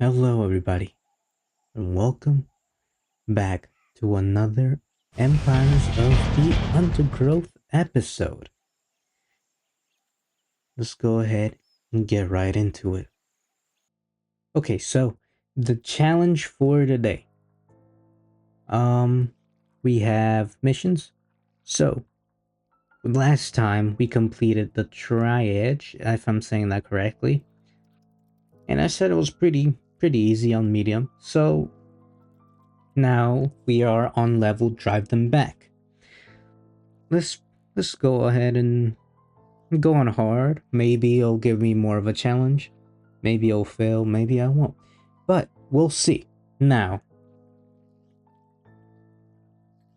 Hello, everybody, and welcome back to another Empires of the Undergrowth episode. Let's go ahead and get right into it. Okay, so the challenge for today. Um, we have missions. So, last time we completed the triad, if I'm saying that correctly, and I said it was pretty easy on medium. So now we are on level drive them back. Let's let's go ahead and go on hard. Maybe it'll give me more of a challenge. Maybe I'll fail, maybe I won't. But we'll see. Now,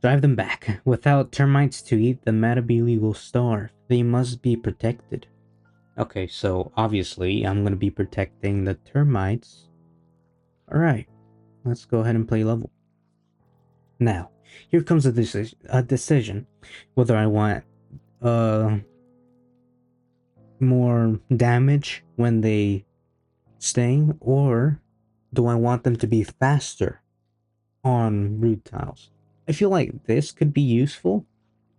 drive them back. Without termites to eat, the Matabili will starve. They must be protected. Okay, so obviously I'm gonna be protecting the termites. Alright, let's go ahead and play level. Now, here comes a decision whether I want more damage when they sting, or do I want them to be faster on root tiles? I feel like this could be useful,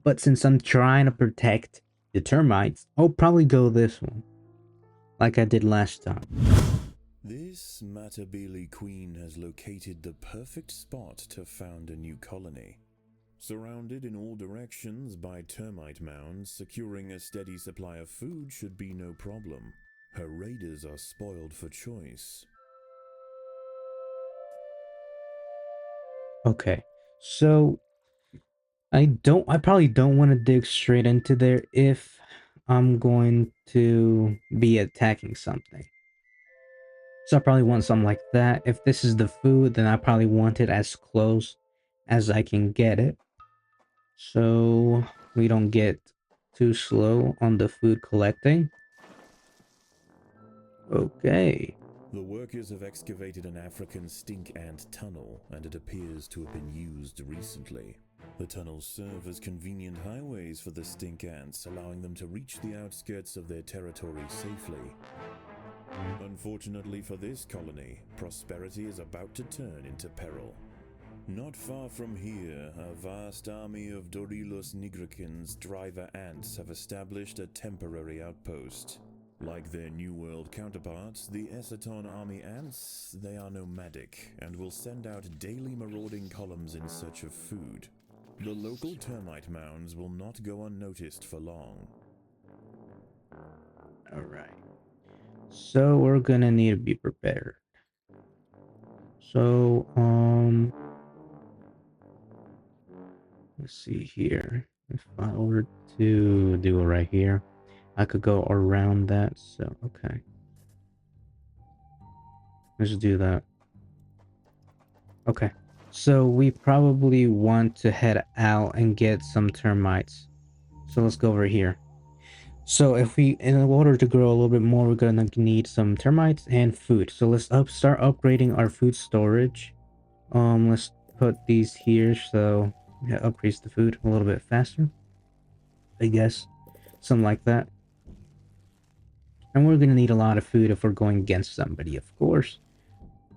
but since I'm trying to protect the termites, I'll probably go this one, like I did last time. This Matabili queen has located the perfect spot to found a new colony. Surrounded in all directions by termite mounds, securing a steady supply of food should be no problem. Her raiders are spoiled for choice. Okay, so I probably don't want to dig straight into there if I'm going to be attacking something. So I probably want something like that. If this is the food, then I probably want it as close as I can get it, so we don't get too slow on the food collecting. Okay. The workers have excavated an African stink ant tunnel, and it appears to have been used recently. The tunnels serve as convenient highways for the stink ants, allowing them to reach the outskirts of their territory safely. Unfortunately for this colony, prosperity is about to turn into peril. Not far from here, a vast army of Dorilus nigricans driver ants have established a temporary outpost. Like their New World counterparts, the Essaton army ants, they are nomadic and will send out daily marauding columns in search of food. The local termite mounds will not go unnoticed for long. Alright. So we're gonna need to be prepared. So, let's see here. If I were to do it right here, I could go around that, so, okay. Let's do that. Okay. So we probably want to head out and get some termites. So let's go over here. So in order to grow a little bit more, we're gonna need some termites and food. So let's start upgrading our food storage. Let's put these here so it upgrades the food a little bit faster, I guess, something like that. And we're gonna need a lot of food if we're going against somebody, of course.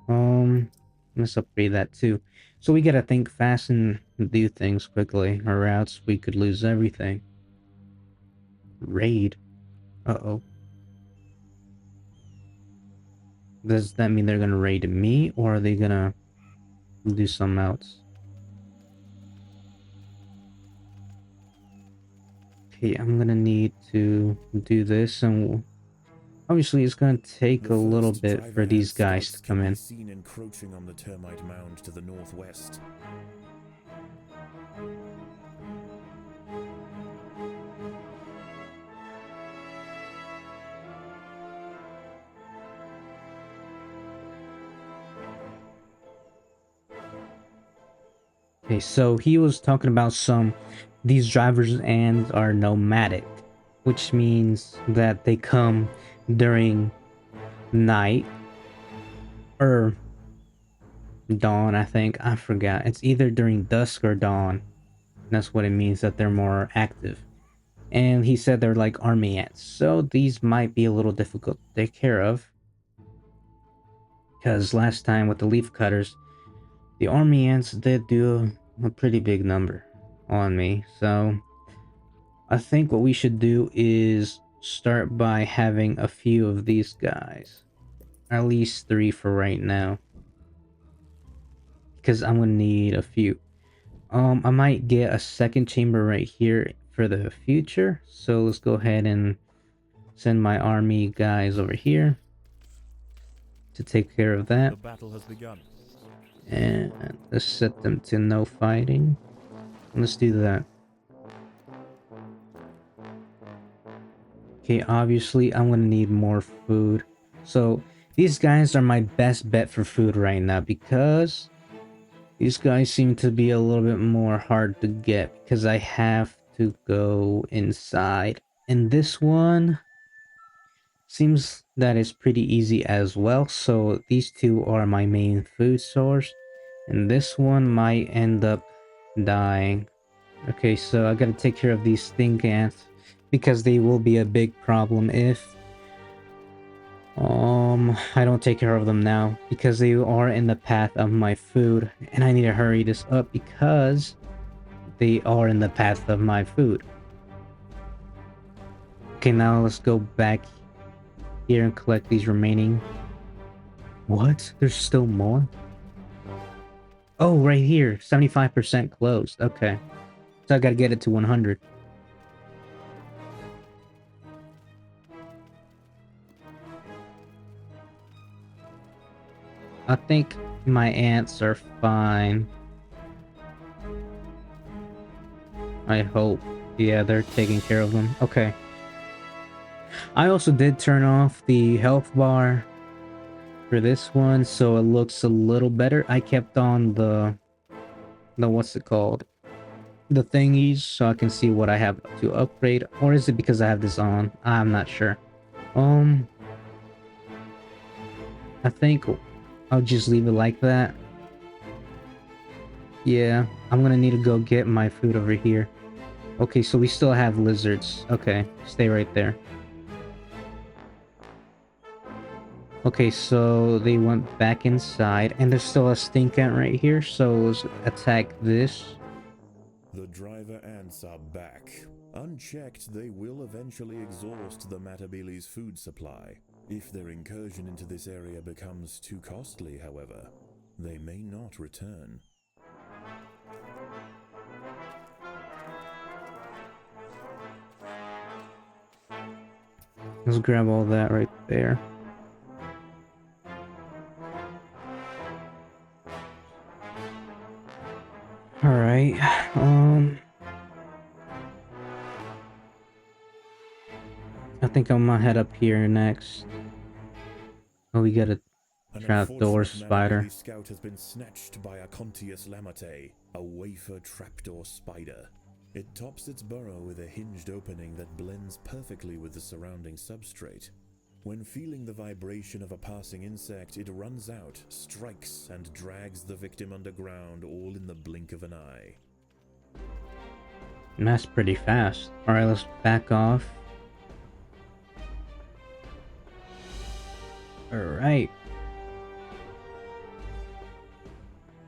Let's upgrade that too. So we gotta think fast and do things quickly, or else we could lose everything. Raid. Uh-oh. Does that mean they're gonna raid me, or are they gonna do something else? Okay, I'm gonna need to do this, and obviously it's gonna take a little bit for these guys to come in. Seen encroaching on the termite mound to the northwest. Okay, so he was talking about these drivers and are nomadic, which means that they come during night or dawn, I think. I forgot. It's either during dusk or dawn. That's what it means, that they're more active. And he said they're like army ants, so these might be a little difficult to take care of, Because last time with the leaf cutters, the army ants did do a pretty big number on me. So I think what we should do is start by having a few of these guys. At least 3 for right now. Because I'm gonna need a few. I might get a second chamber right here for the future. So let's go ahead and send my army guys over here to take care of that. The battle has begun. And let's set them to no fighting. Let's do that. Okay, obviously I'm gonna need more food. So these guys are my best bet for food right now because these guys seem to be a little bit more hard to get because I have to go inside. And this one seems that is pretty easy as well. So these two are my main food source. And this one might end up dying. Okay, so I gotta take care of these stink ants because they will be a big problem if I don't take care of them now because they are in the path of my food and I need to hurry this up because they are in the path of my food. Okay, now let's go back here and collect these remaining. What? There's still more? Oh, right here, 75% closed. Okay, so I gotta get it to 100. I think my ants are fine. I hope. Yeah, they're taking care of them. Okay. I also did turn off the health bar for this one, so it looks a little better. I kept on the what's it called? The thingies, so I can see what I have to upgrade. Or is it because I have this on? I'm not sure. I think I'll just leave it like that. Yeah, I'm gonna need to go get my food over here. Okay, so we still have lizards. Okay, stay right there. Okay, so they went back inside, and there's still a stink ant right here, so let's attack this. The driver ants are back. Unchecked, they will eventually exhaust the Matabele's food supply. If their incursion into this area becomes too costly, however, they may not return. Let's grab all that right there. Alright, I think I'm gonna head up here next. Oh, we got a trapdoor spider. Matabele scout has been snatched by a Contius lamate, a wafer trapdoor spider. It tops its burrow with a hinged opening that blends perfectly with the surrounding substrate. When feeling the vibration of a passing insect, it runs out, strikes, and drags the victim underground, all in the blink of an eye. And that's pretty fast. Alright, let's back off. Alright.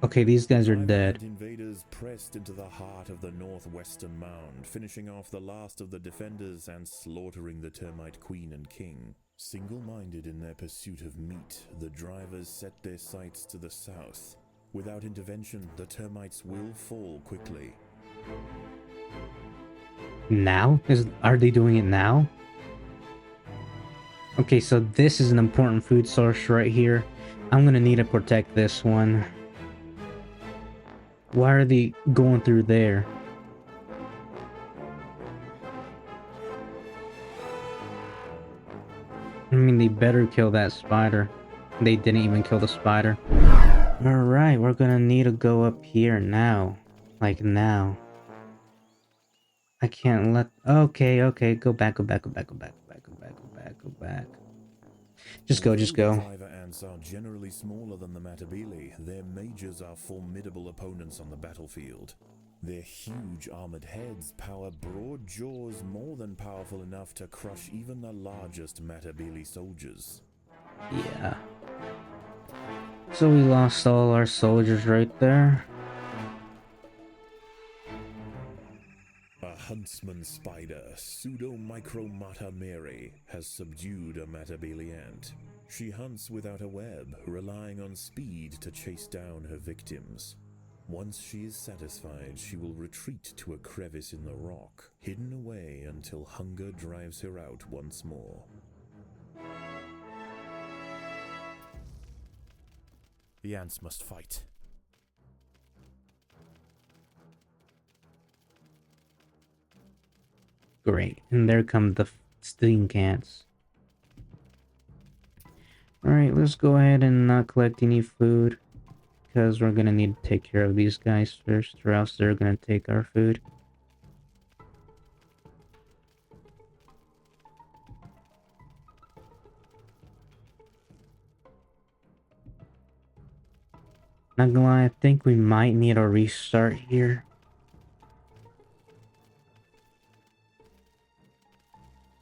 Okay, these guys are dead. Invaders pressed into the heart of the northwestern mound, finishing off the last of the defenders and slaughtering the termite queen and king. Single-minded in their pursuit of meat, the drivers set their sights to the south. Without intervention, the termites will fall quickly. Now? Are they doing it now? Okay, so this is an important food source right here. I'm gonna need to protect this one. Why are they going through there? I mean, they better kill that spider. They didn't even kill the spider. Alright, we're gonna need to go up here now. Like now. I can't let... Okay, okay, go back, go back, go back, go back, go back, go back, go back, go back. Just go, just go. The driver ants are generally smaller than the Matabele. Their mages are formidable opponents on the battlefield. Their huge armored heads power broad jaws more than powerful enough to crush even the largest Matabele soldiers. Yeah. So we lost all our soldiers right there. A huntsman spider, Pseudomicromata Mary, has subdued a Matabele ant. She hunts without a web, relying on speed to chase down her victims. Once she is satisfied, she will retreat to a crevice in the rock, hidden away until hunger drives her out once more. The ants must fight. Great, and there come the stink ants. Alright, let's go ahead and not collect any food, because we're gonna need to take care of these guys first, or else they're gonna take our food. Not gonna lie, I think we might need a restart here.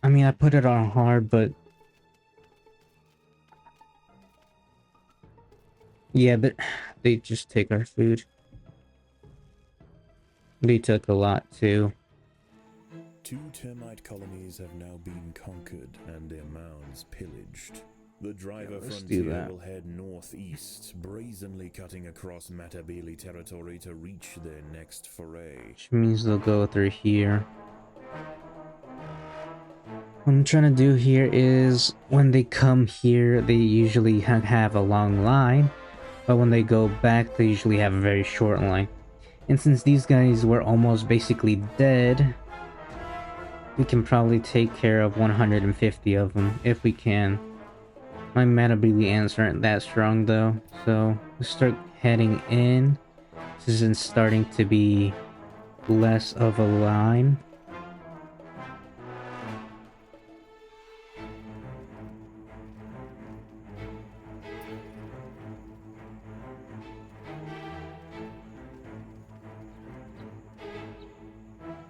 I mean, I put it on hard, but... yeah, but they just take our food. They took a lot, too. 2 termite colonies have now been conquered and their mounds pillaged. The driver frontier will head northeast, brazenly cutting across Matabele territory to reach their next foray. Which means they'll go through here. What I'm trying to do here is, when they come here, they usually have a long line. But when they go back, they usually have a very short line. And since these guys were almost basically dead, we can probably take care of 150 of them, if we can. My Matabele ants aren't that strong though, so let's start heading in. This is starting to be less of a line.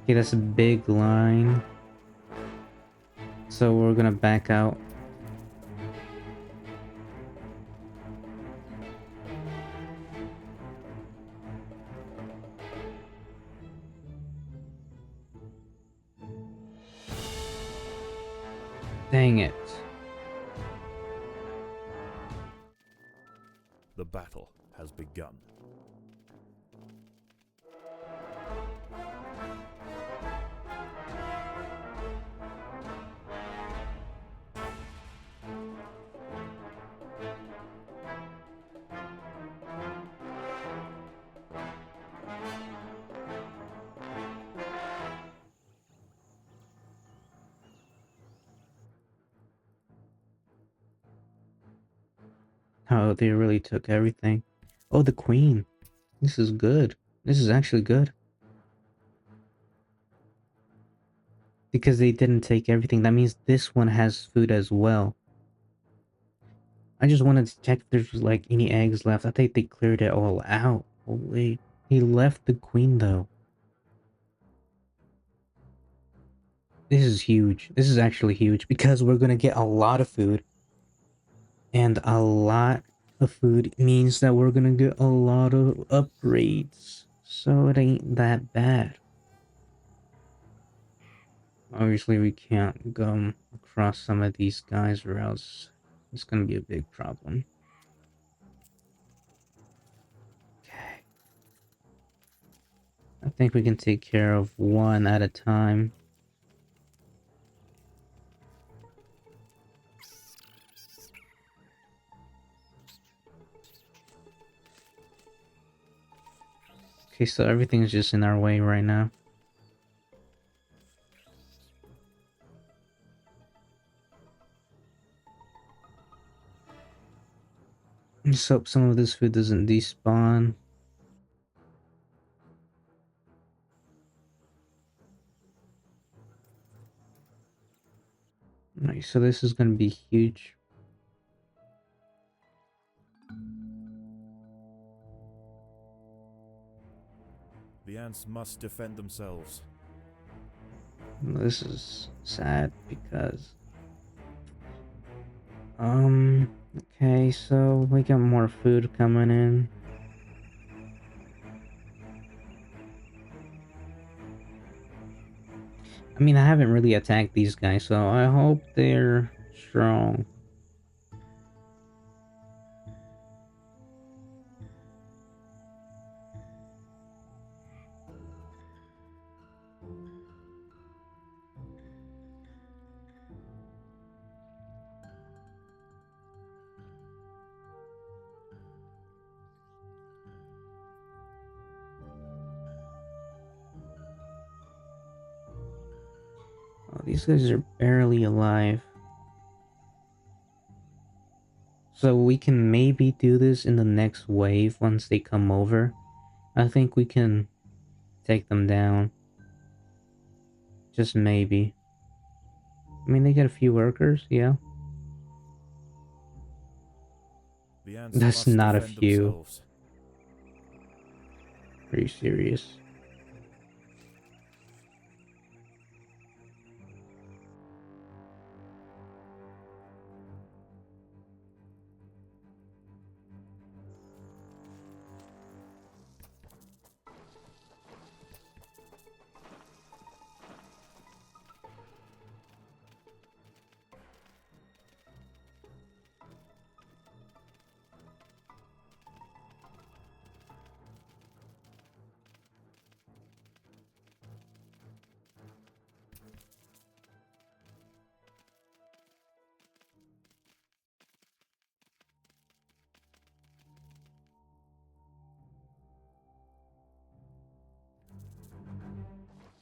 Okay, that's a big line. So we're gonna back out. Dang it. The battle has begun. Oh, they really took everything. Oh, the queen. This is good. This is actually good. Because they didn't take everything. That means this one has food as well. I just wanted to check if there's like any eggs left. I think they cleared it all out. Oh wait. He left the queen though. This is huge. This is actually huge because we're gonna get a lot of food. And a lot of food means that we're gonna get a lot of upgrades. So it ain't that bad. Obviously we can't go across some of these guys or else it's gonna be a big problem. Okay. I think we can take care of one at a time. Okay, so everything's just in our way right now. Let's hope some of this food doesn't despawn. Alright, so this is gonna be huge. The ants must defend themselves. This is sad because... Okay, so we got more food coming in. I mean, I haven't really attacked these guys, so I hope they're strong. Oh, these guys are barely alive. So we can maybe do this in the next wave once they come over. I think we can take them down. Just maybe. I mean, they got a few workers, yeah. The ants That's must not a defend few. themselves. Are you serious?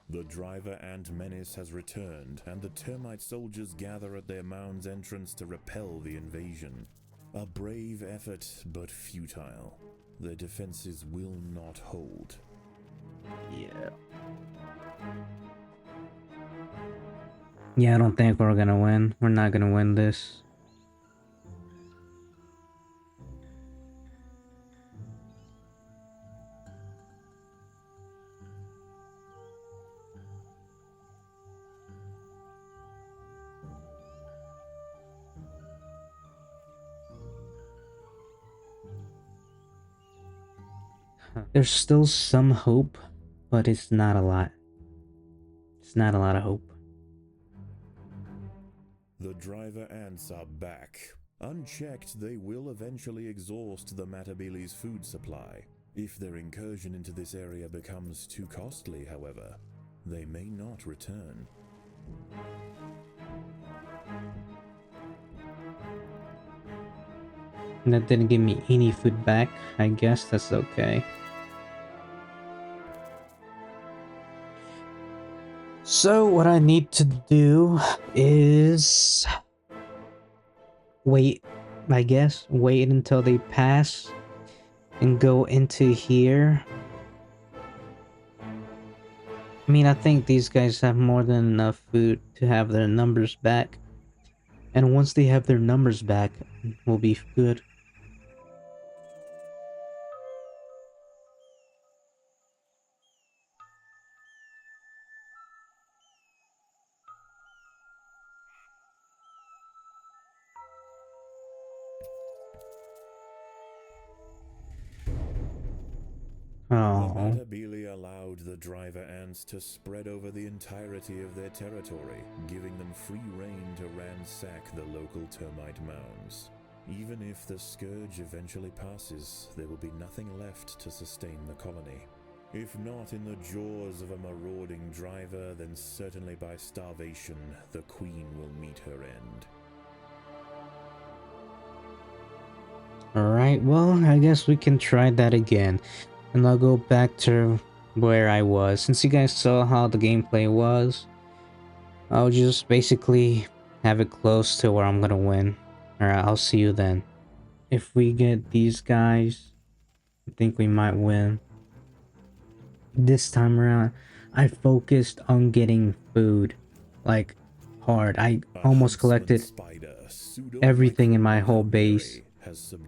The driver ant menace has returned, and the termite soldiers gather at their mound's entrance to repel the invasion. A brave effort, but futile. Their defenses will not hold. Yeah. Yeah, I don't think we're gonna win. We're not gonna win this. There's still some hope, but it's not a lot. It's not a lot of hope. The driver ants are back. Unchecked, they will eventually exhaust the Matabili's food supply. If their incursion into this area becomes too costly, however, they may not return. That didn't give me any food back. I guess that's okay. So what I need to do is wait, I guess. Wait until they pass and go into here. I mean, I think these guys have more than enough food to have their numbers back. And once they have their numbers back, we'll be good. The Oh, Matabili allowed the driver ants to spread over the entirety of their territory, giving them free rein to ransack the local termite mounds. Even if the scourge eventually passes, there will be nothing left to sustain the colony. If not in the jaws of a marauding driver, then certainly by starvation, the queen will meet her end. alright, well, I guess we can try that again. And I'll go back to where I was. Since you guys saw how the gameplay was, I'll just basically have it close to where I'm gonna win. Alright, I'll see you then. If we get these guys, I think we might win. This time around, I focused on getting food. Like, hard. I almost collected everything in my whole base.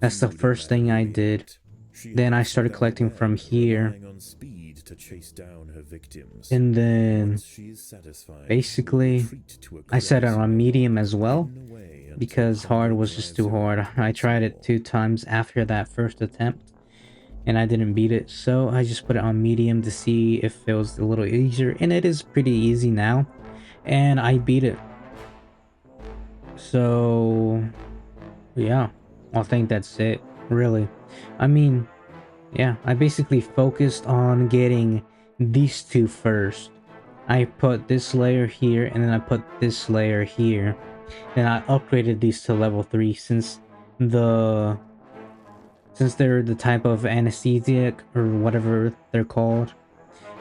That's the first thing I did. Then I started collecting from here. Relying on speed to chase down her victims. And then Once she is satisfied, basically I set it on medium as well because hard was just too hard. I tried it 2 times after that first attempt and I didn't beat it, so I just put it on medium to see if it was a little easier, and it is pretty easy now, and I beat it. So yeah, I think that's it, really. I mean, yeah, I basically focused on getting these two first. I put this layer here, and then I put this layer here. Then I upgraded these to level 3 since they're the type of anesthesic or whatever they're called.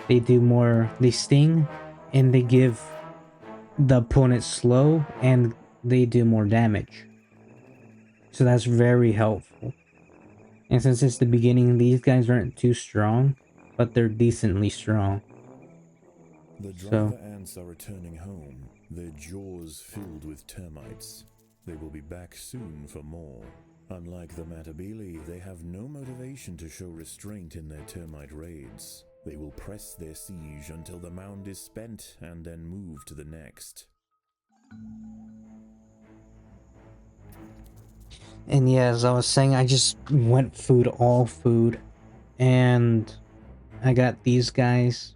They sting, and they give the opponent slow, and they do more damage. So that's very helpful. And since it's the beginning, these guys aren't too strong, but they're decently strong. The So driver ants are returning home, their jaws filled with termites. They will be back soon for more. Unlike the Matabili, they have no motivation to show restraint in their termite raids. They will press their siege until the mound is spent and then move to the next. and yeah, as I was saying, I just went all food, and I got these guys,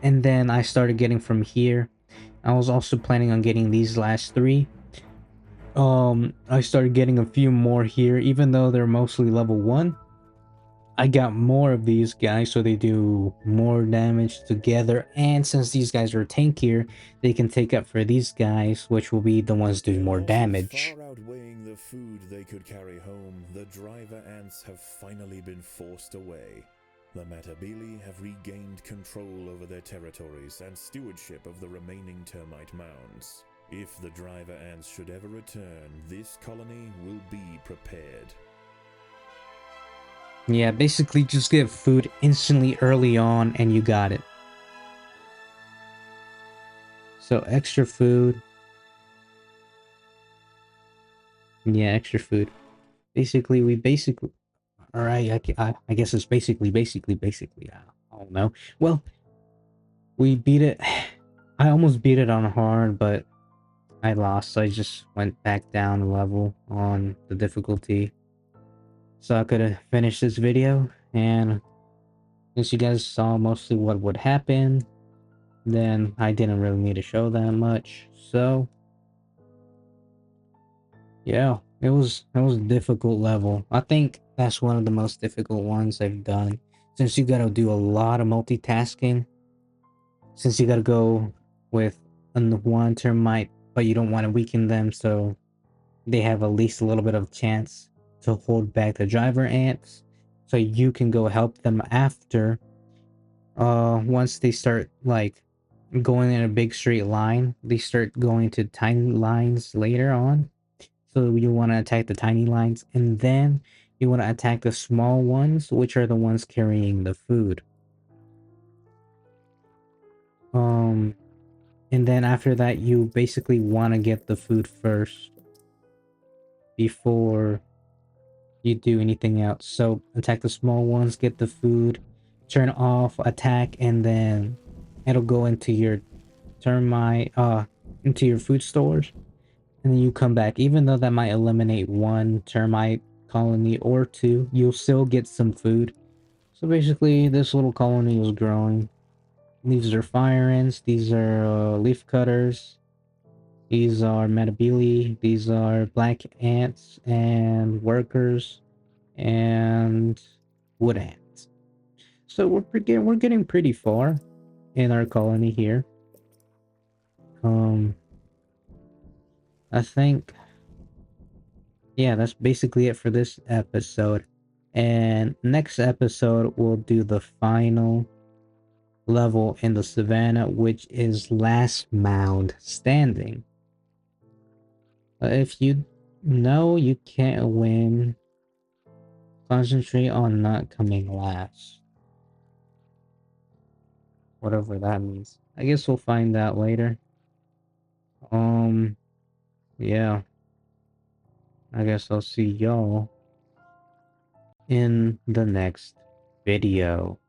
and then I started getting from here. I was also planning on getting these last 3. I started getting a few more here, even though they're mostly level 1. I got more of these guys, so they do more damage together, and since these guys are tankier, they can take up for these guys, which will be the ones doing more damage. Far outweighing the food they could carry home, the driver ants have finally been forced away. The Matabili have regained control over their territories and stewardship of the remaining termite mounds. If the driver ants should ever return, this colony will be prepared. Yeah, basically just get food instantly early on and you got it. So extra food. Yeah, extra food. Basically, Alright, I guess it's basically, I don't know. Well, we beat it. I almost beat it on hard, but I lost, so I just went back down a level on the difficulty. So I could have finished this video, and since you guys saw mostly what would happen, then I didn't really need to show that much. So yeah, it was a difficult level. I think that's one of the most difficult ones I've done, since you gotta do a lot of multitasking, since you gotta go with one termite, but you don't want to weaken them, so they have at least a little bit of chance to hold back the driver ants, so you can go help them after. Once they start like going in a big straight line, they start going to tiny lines later on. So you want to attack the tiny lines, and then you want to attack the small ones, which are the ones carrying the food. And then after that, you basically want to get the food first before you do anything else. So attack the small ones, get the food, turn off attack, and then it'll go into your termite into your food stores, and then you come back. Even though that might eliminate 1 termite colony or 2, you'll still get some food. So basically this little colony was growing. These are fire ants, these are leaf cutters, these are metabili, these are black ants and workers, and wood ants. So we're getting pretty far in our colony here. I think, yeah, that's basically it for this episode. And next episode we'll do the final level in the savannah, which is last mound standing. If you know you can't win, concentrate on not coming last. Whatever that means. I guess we'll find out later. Yeah. I guess I'll see y'all in the next video.